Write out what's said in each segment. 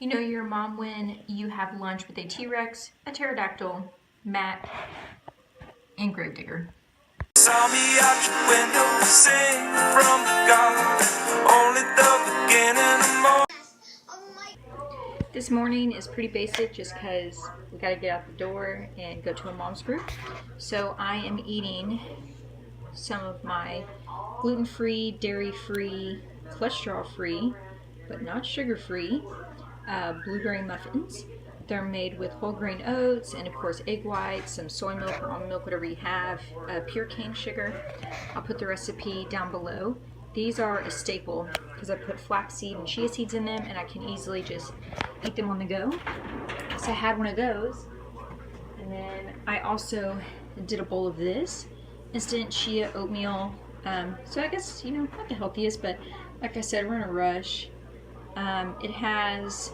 You know you're a mom when you have lunch with a T-Rex, a pterodactyl, Matt, and Gravedigger. Saw me out your window, sing from the garden, only the beginning of This morning is pretty basic just because we got to get out the door and go to a mom's group. So I am eating some of my gluten-free, dairy-free, cholesterol-free, but not sugar-free blueberry muffins. They're made with whole grain oats and of course egg whites, some soy milk or almond milk, whatever you have, pure cane sugar. I'll put the recipe down below. These are a staple because I put flaxseed and chia seeds in them and I can easily just eat them on the go. So I had one of those, and then I also did a bowl of this instant chia oatmeal. So I guess, you know, not the healthiest, but like I said, we're in a rush. It has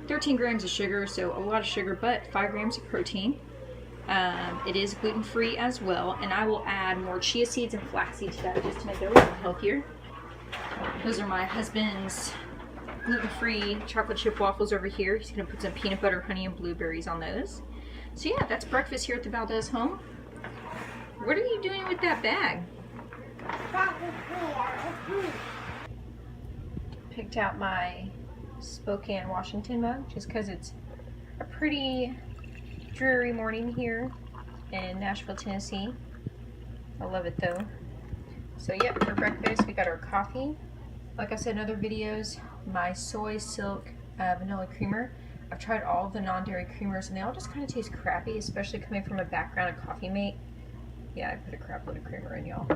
13 grams of sugar, so a lot of sugar, but 5 grams of protein. It is gluten-free as well, and I will add more chia seeds and flax seeds to that just to make it a little healthier. Those are my husband's gluten-free chocolate chip waffles over here. He's going to put some peanut butter, honey, and blueberries on those. So yeah, that's breakfast here at the Valdez home. What are you doing with that bag? Picked out my Spokane, Washington mug just because it's a pretty dreary morning here in Nashville, Tennessee. I love it though. So yep, for breakfast we got our coffee. Like I said in other videos, my soy silk vanilla creamer. I've tried all of the non-dairy creamers and they all just kind of taste crappy, especially coming from a background of Coffee Mate. Yeah, I put a crap load of creamer in, y'all.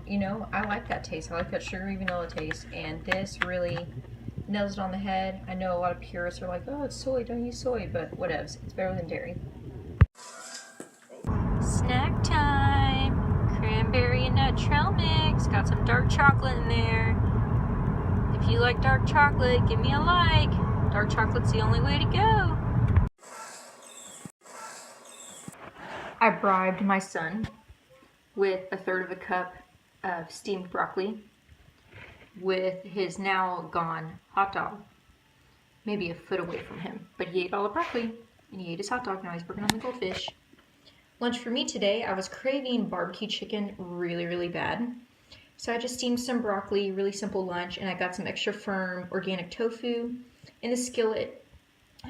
You know, I like that taste. I like that sugary vanilla taste, and this really nails it on the head. I know a lot of purists are like, oh, it's soy, don't use soy, but whatevs. It's better than dairy. Snack time! Cranberry and nut trail mix. Got some dark chocolate in there. If you like dark chocolate, give me a like. Dark chocolate's the only way to go. I bribed my son with 1/3 of a cup of steamed broccoli with his now gone hot dog, maybe a foot away from him, but he ate all the broccoli and he ate his hot dog. Now he's working on the goldfish. Lunch for me today, I was craving barbecue chicken really bad, so I just steamed some broccoli, really simple lunch, and I got some extra firm organic tofu in the skillet.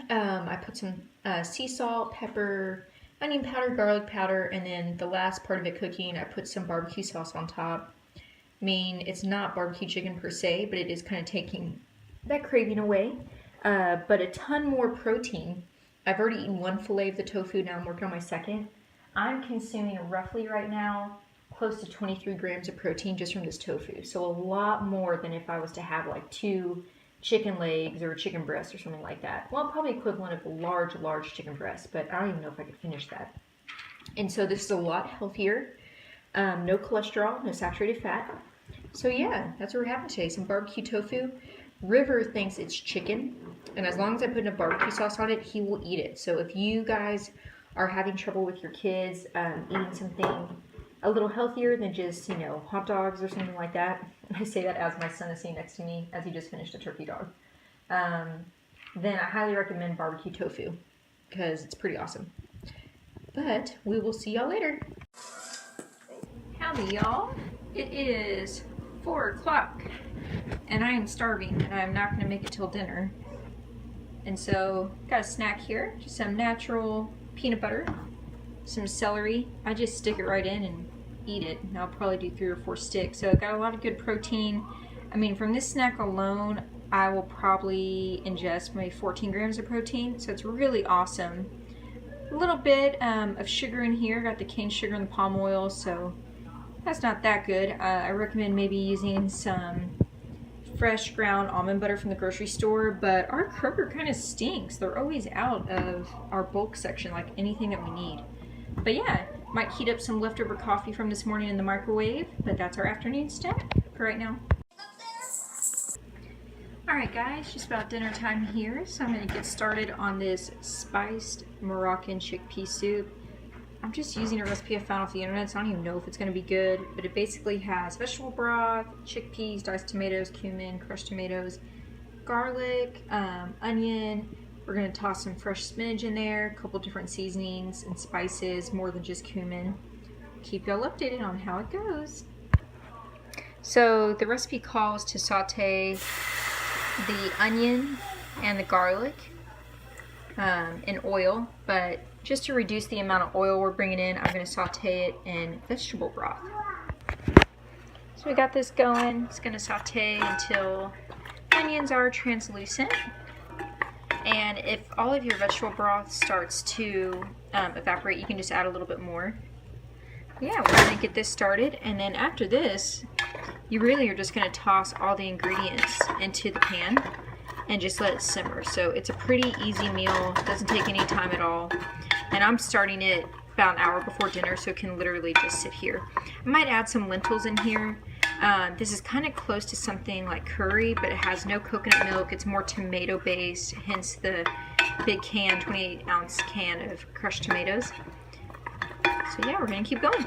I put some sea salt, pepper, onion powder, garlic powder, and then the last part of it cooking, I put some barbecue sauce on top. I mean, it's not barbecue chicken per se, but it is kind of taking that craving away. But a ton more protein. I've already eaten one fillet of the tofu, now I'm working on my second. I'm consuming roughly right now close to 23 grams of protein just from this tofu. So a lot more than if I was to have like 2 chicken legs or a chicken breast or something like that. Well, probably equivalent of a large chicken breast, but I don't even know if I could finish that. And so this is a lot healthier. No cholesterol, no saturated fat. So yeah, that's what we're having today, some barbecue tofu. River thinks it's chicken, and as long as I put enough barbecue sauce on it, he will eat it. So if you guys are having trouble with your kids eating something a little healthier than just, you know, hot dogs or something like that. I say that as my son is sitting next to me as he just finished a turkey dog. Then I highly recommend barbecue tofu because it's pretty awesome. But we will see y'all later. Howdy y'all. It is 4 o'clock and I am starving and I'm not going to make it till dinner. And so got a snack here, just some natural peanut butter, some celery. I just stick it right in and eat it, and I'll probably do 3 or 4 sticks. So it got a lot of good protein. I mean, from this snack alone, I will probably ingest maybe 14 grams of protein, so it's really awesome. A little bit of sugar in here. Got the cane sugar and the palm oil, so that's not that good. I recommend maybe using some fresh ground almond butter from the grocery store, but our Kroger kind of stinks. They're always out of our bulk section, like anything that we need. But yeah, might heat up some leftover coffee from this morning in the microwave, but that's our afternoon snack for right now. Alright guys, just about dinner time here, so I'm going to get started on this spiced Moroccan chickpea soup. I'm just using a recipe I found off the internet, so I don't even know if it's going to be good, but it basically has vegetable broth, chickpeas, diced tomatoes, cumin, crushed tomatoes, garlic, onion. We're gonna toss some fresh spinach in there, a couple different seasonings and spices, more than just cumin. Keep y'all updated on how it goes. So the recipe calls to saute the onion and the garlic in oil, but just to reduce the amount of oil we're bringing in, I'm gonna saute it in vegetable broth. So we got this going. It's gonna saute until onions are translucent. And if all of your vegetable broth starts to evaporate, you can just add a little bit more. Yeah, we're gonna get this started, and then after this, you really are just gonna toss all the ingredients into the pan and just let it simmer. So it's a pretty easy meal, doesn't take any time at all. And I'm starting it about an hour before dinner, so it can literally just sit here. I might add some lentils in here. This is kind of close to something like curry, but it has no coconut milk. It's more tomato based, hence the big can, 28-ounce can of crushed tomatoes. So yeah, we're gonna keep going.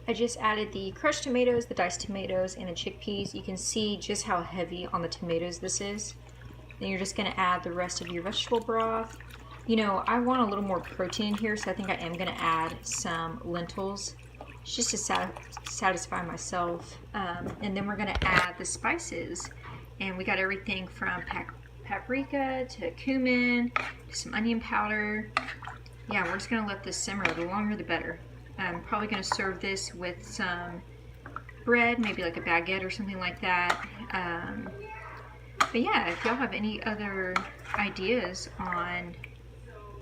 I just added the crushed tomatoes, the diced tomatoes, and the chickpeas. You can see just how heavy on the tomatoes this is. Then you're just gonna add the rest of your vegetable broth. You know, I want a little more protein in here, so I think I am gonna add some lentils, just to satisfy myself. And then we're gonna add the spices. And we got everything from paprika to cumin, to some onion powder. Yeah, we're just gonna let this simmer. The longer the better. I'm probably gonna serve this with some bread, maybe like a baguette or something like that. But yeah, if y'all have any other ideas on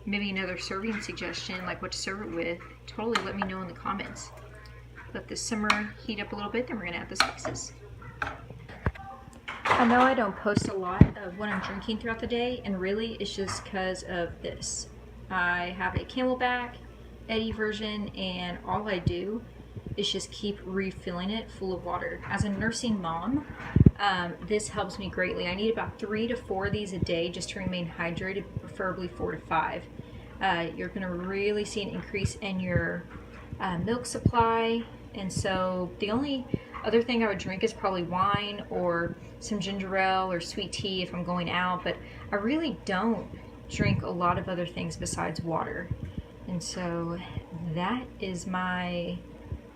maybe another serving suggestion, like what to serve it with, totally let me know in the comments. Let this simmer, heat up a little bit, then we're gonna add the spices. I know I don't post a lot of what I'm drinking throughout the day, and really it's just because of this. I have a Camelback Eddie version, and all I do is just keep refilling it full of water. As a nursing mom, this helps me greatly. I need about 3 to 4 of these a day just to remain hydrated, preferably 4 to 5. You're gonna really see an increase in your milk supply, and so the only other thing I would drink is probably wine or some ginger ale or sweet tea if I'm going out, but I really don't drink a lot of other things besides water. And so that is my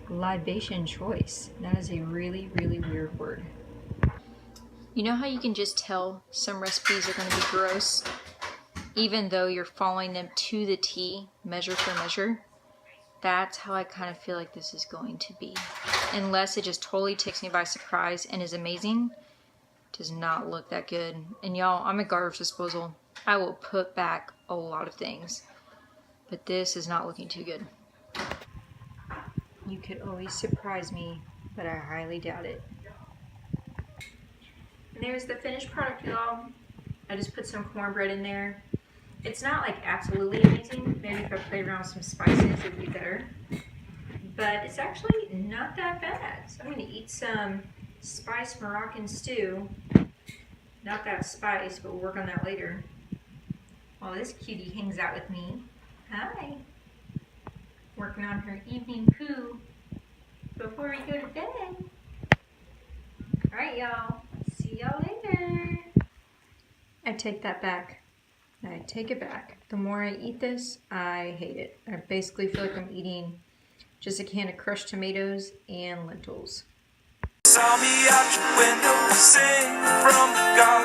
libation choice. That is a really, really weird word. You know how you can just tell some recipes are going to be gross, even though you're following them to the T, measure for measure? That's how I kind of feel like this is going to be. Unless it just totally takes me by surprise and is amazing, does not look that good. And y'all, I'm a garbage disposal. I will put back a lot of things. But this is not looking too good. You could always surprise me, but I highly doubt it. And there's the finished product, y'all. I just put some cornbread in there. It's not like absolutely amazing. Maybe if I played around with some spices, it would be better. But it's actually not that bad. So I'm going to eat some spiced Moroccan stew. Not that spice, but we'll work on that later. While this cutie hangs out with me. Hi. Working on her evening poo before we go to bed. Alright, y'all. See y'all later. I take that back. I take it back. The more I eat this, I hate it. I basically feel like I'm eating just a can of crushed tomatoes and lentils. Saw me out your window, sing from the garden.